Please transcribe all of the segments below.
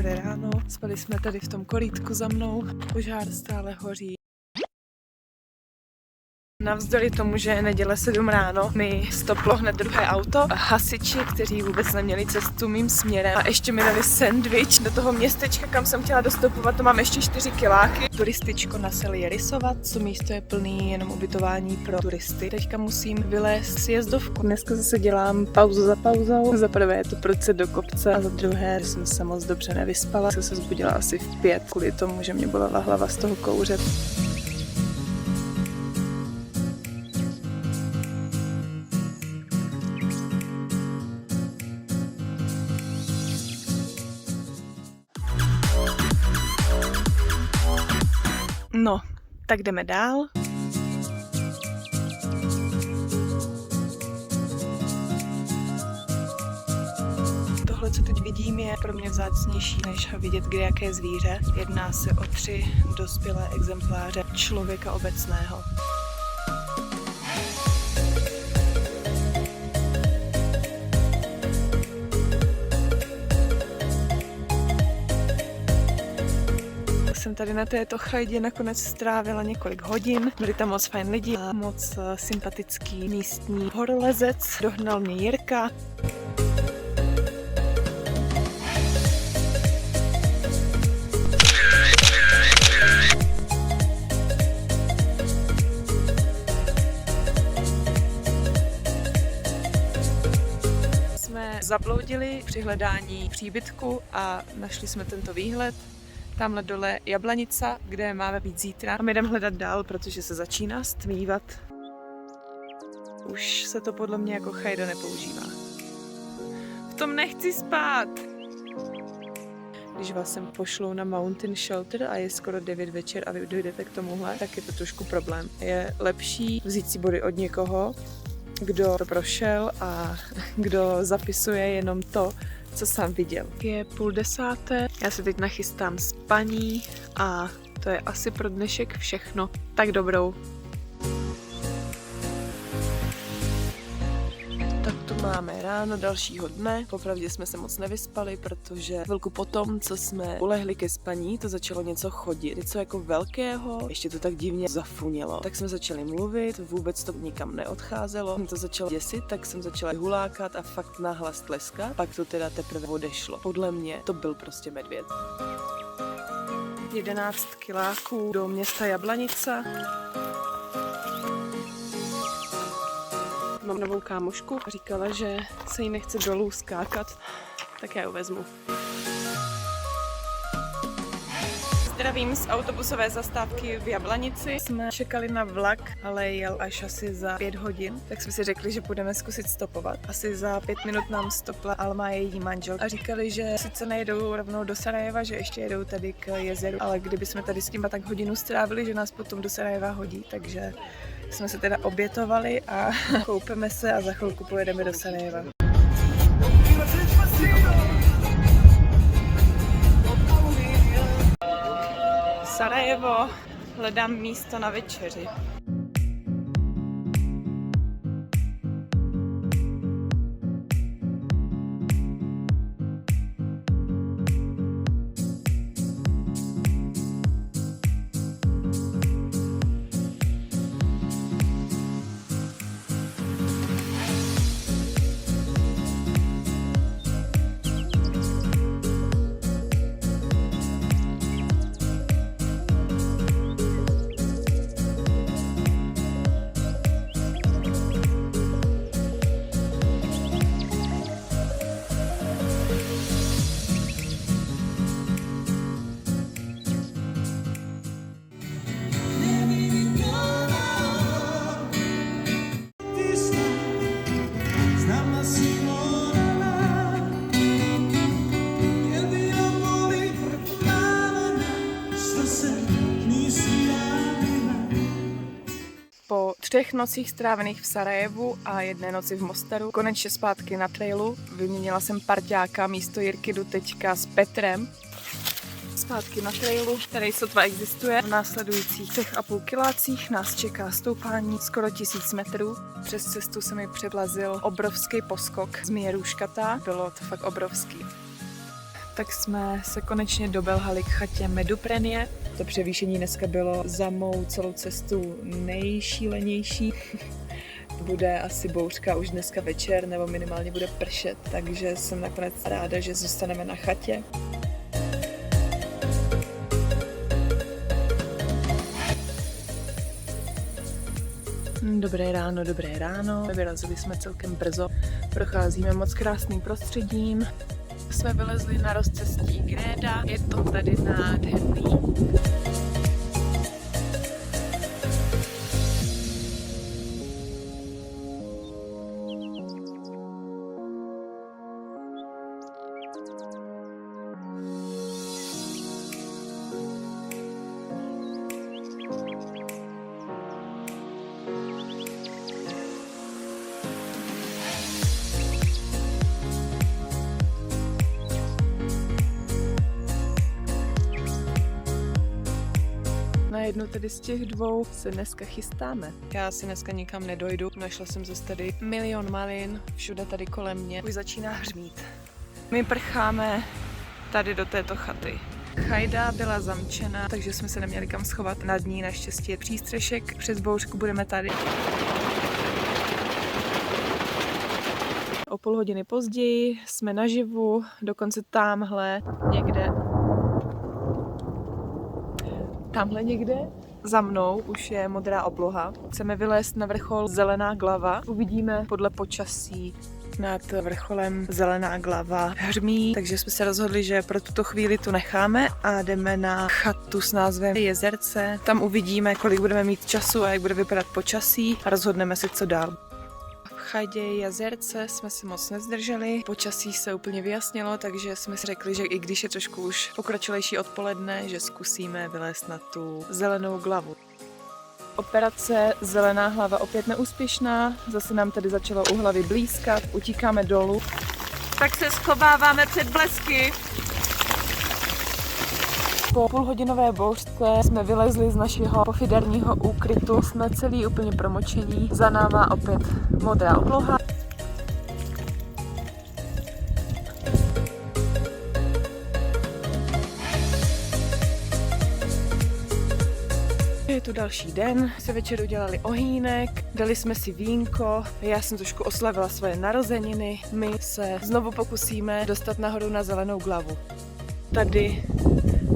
Dobré ráno, spali jsme tady v tom korýtku za mnou, požár stále hoří. Navzdory tomu, že je neděle 7 ráno, mi stoplo hned druhé auto a hasiči, kteří vůbec neměli cestu mým směrem a ještě mi dali sendvič do toho městečka, kam jsem chtěla dostopovat, to mám ještě 4 kiláky. Turističko na Selě rysovat, to místo je plný jenom ubytování pro turisty. Teďka musím vylézt sjezdovku. Dneska zase dělám pauzu za pauzou. Za prvé je to proces do kopce a za druhé jsem se moc dobře nevyspala. Jsem se zbudila asi v 5 kvůli tomu, že mě bolela hlava z toho kouře. No, tak jdeme dál. Tohle, co teď vidím, je pro mě vzácnější, než vidět kdejaké zvíře. Jedná se o 3 dospělé exempláře člověka obecného. Jsem tady na této chajdě nakonec strávila několik hodin. Byli tam moc fajn lidi a moc sympatický místní horolezec. Dohnal mě Jirka. Jsme zabloudili při hledání příbytku a našli jsme tento výhled. Tamhle dole Jablanica, kde máme být zítra. A my jdeme hledat dál, protože se začíná stmívat. Už se to podle mě jako chajda nepoužívá. V tom nechci spát! Když vás sem pošlou na Mountain Shelter a je skoro 9 večer a vy dojdete k tomuhle, tak je to trošku problém. Je lepší vzít si body od někoho, kdo to prošel a kdo zapisuje jenom to, co sám viděl. Je 9:30, já se teď nachystám spaní a to je asi pro dnešek všechno. Tak dobrou. Tak to máme ráno dalšího dne. Popravdě jsme se moc nevyspali, protože chvilku potom, co jsme ulehli ke spaní, to začalo něco chodit. Něco jako velkého, ještě to tak divně zafunělo. Tak jsme začali mluvit, vůbec to nikam neodcházelo. Mě to začalo děsit, tak jsem začala hulákat a fakt nahlas tleskat. Pak to teda teprve odešlo. Podle mě to byl prostě medvěd. 11 kiláků do města Jablanica. Mám novou kámošku, říkala, že se jí nechce dolů skákat, tak já ji vezmu. Zdravím z autobusové zastávky v Jablanici. Jsme čekali na vlak, ale jel až asi za 5 hodin, tak jsme si řekli, že půjdeme zkusit stopovat. Asi za 5 minut nám stopla Alma a její manžel a říkali, že sice nejedou rovnou do Sarajeva, že ještě jedou tady k jezeru, ale kdyby jsme tady s tím tak hodinu strávili, že nás potom do Sarajeva hodí, takže jsme se teda obětovali a koupeme se a za chvilku pojedeme do Sarajeva. Sarajevo, hledám místo na večeři. Po 3 nocích strávených v Sarajevu a 1 noci v Mostaru, konečně zpátky na trailu. Vyměnila jsem parťáka, místo Jirky jdu teďka s Petrem. Zpátky na trailu, který sotva existuje. V následujících 3,5 kilácích nás čeká stoupání skoro 1000 metrů. Přes cestu se mi předlazil obrovský poskok. Zmije růžkatá, bylo to fakt obrovský. Tak jsme se konečně dobelhali k chatě Meduprenie. To převýšení dneska bylo za mou celou cestu nejšílenější. Bude asi bouřka už dneska večer, nebo minimálně bude pršet, takže jsem nakonec ráda, že zůstaneme na chatě. Dobré ráno. Vyrazili jsme celkem brzo, procházíme moc krásným prostředím. Jsme vylezli na rozcestí Gréda, je to tady nádherný. Na jednu tedy z těch dvou se dneska chystáme. Já si dneska nikam nedojdu, našla jsem zase tady milion malin, všude tady kolem mě, už začíná hřmít. My prcháme tady do této chaty. Chajda byla zamčena, takže jsme se neměli kam schovat. Nad ní naštěstí je přístřešek, přes bouřku budeme tady. O půl hodiny později jsme naživu, dokonce tamhle někde za mnou už je modrá obloha. Chceme vylézt na vrchol Zelená glava. Uvidíme podle počasí. Nad vrcholem Zelená glava hřmí, takže jsme se rozhodli, že pro tuto chvíli tu necháme a jdeme na chatu s názvem Jezerce. Tam uvidíme, kolik budeme mít času a jak bude vypadat počasí a rozhodneme se, co dál. V chatě Jezerce jsme se moc nezdrželi, počasí se úplně vyjasnilo, takže jsme si řekli, že i když je trošku už pokročilejší odpoledne, že zkusíme vylézt na tu Zelenou glavu. Operace Zelená hlava opět neúspěšná, zase nám tady začalo u hlavy blízkat, utíkáme dolů. Tak se schováváme před blesky. Po půlhodinové bouřce jsme vylezli z našeho pofiderního úkrytu, jsme celý úplně promočení, za náma opět modrá obloha. Je tu další den, se večer udělali ohýnek, dali jsme si vínko, já jsem trošku oslavila svoje narozeniny, my se znovu pokusíme dostat nahoru na Zelenou glavu. Tady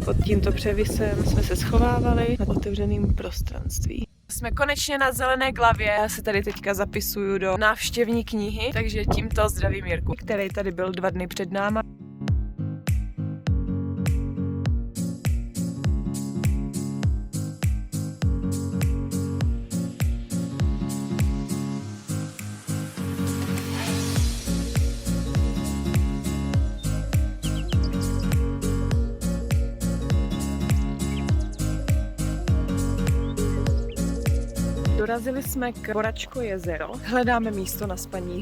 pod tímto převisem jsme se schovávali na otevřeném prostranství. Jsme konečně na Zelené glavě, já se tady teďka zapisuju do návštěvní knihy, takže tímto zdravím Jirku, který tady byl 2 dny před náma. Dorazili jsme k Boračko jezero, hledáme místo na spaní.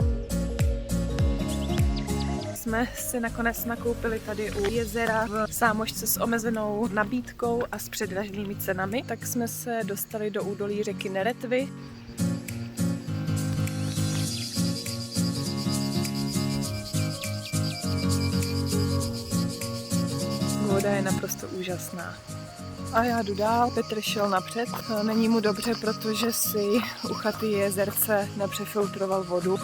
Jsme si nakonec nakoupili tady u jezera v sámošce s omezenou nabídkou a s předraženými cenami, tak jsme se dostali do údolí řeky Neretvy. Voda je naprosto úžasná. A já jdu dál, Petr šel napřed, není mu dobře, protože si u chaty Jezerce nepřefiltroval vodu.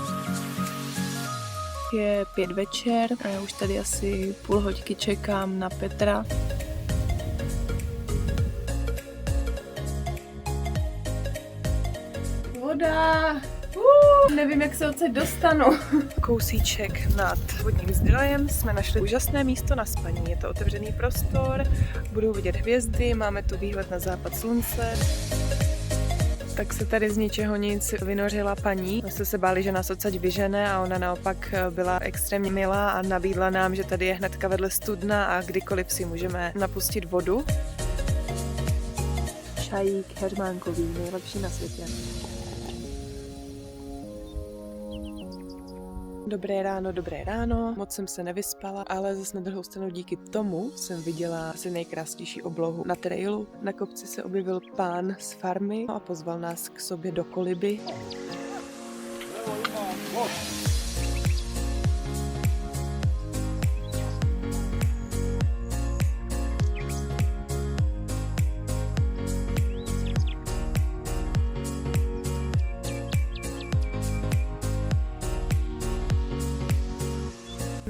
Je 5 večer a já už tady asi půl hodiny čekám na Petra. Voda! Nevím, jak se odsaď dostanu. Kousíček nad vodním zdrojem jsme našli úžasné místo na spaní. Je to otevřený prostor, budou vidět hvězdy, máme tu výhled na západ slunce. Tak se tady z ničeho nic vynořila paní. My jsme se báli, že nás odsaď vyžene a ona naopak byla extrémně milá a nabídla nám, že tady je hnedka vedle studna a kdykoliv si můžeme napustit vodu. Čajík heřmánkový, nejlepší na světě. Dobré ráno, moc jsem se nevyspala, ale zase na druhou stranu díky tomu jsem viděla asi nejkrásnější oblohu na trailu. Na kopci se objevil pán z farmy a pozval nás k sobě do koliby.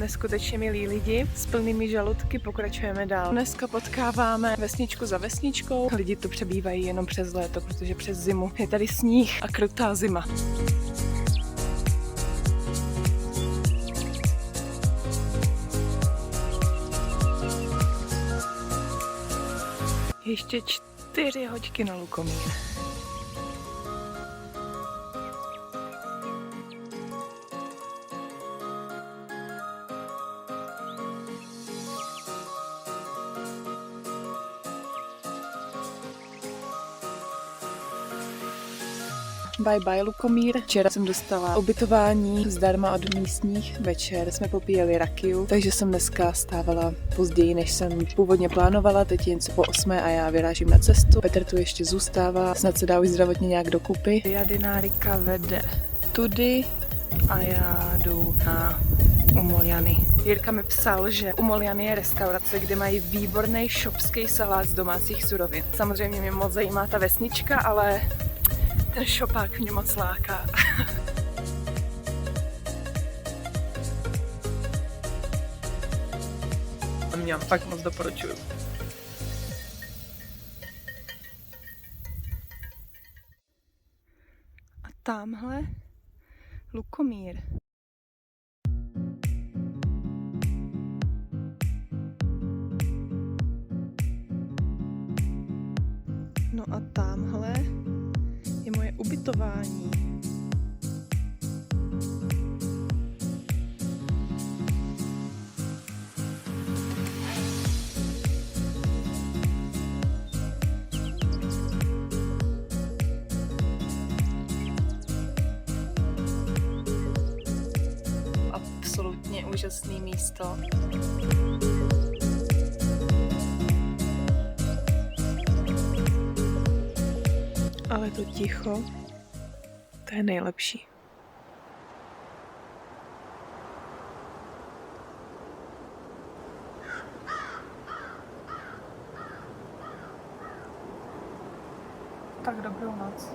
neskutečně milí lidi. S plnými žaludky pokračujeme dál. Dneska potkáváme vesničku za vesničkou. Lidi tu přebývají jenom přes léto, protože přes zimu je tady sníh a krutá zima. Ještě 4 hoďky na Lukomír. Bye bye Lukomír. Včera jsem dostala ubytování zdarma od místních, večer jsme popíjeli rakiu, takže jsem dneska stávala později, než jsem původně plánovala, teď je něco po 8 a já vyrážím na cestu. Petr tu ještě zůstává, snad se dá už zdravotně nějak dokupy. Jadinárika vede tudy a já jdu na Umoljany. Jirka mi psal, že Umoljany je restaurace, kde mají výborný šopský salát z domácích surovin. Samozřejmě mě moc zajímá ta vesnička, ale ten šopák mě moc láká. Mňam, fakt moc doporučuju. A tamhle Lukomír. No a tamhle je moje ubytování. Absolutně úžasné místo. Ale to ticho, to je nejlepší. Tak dobrou noc.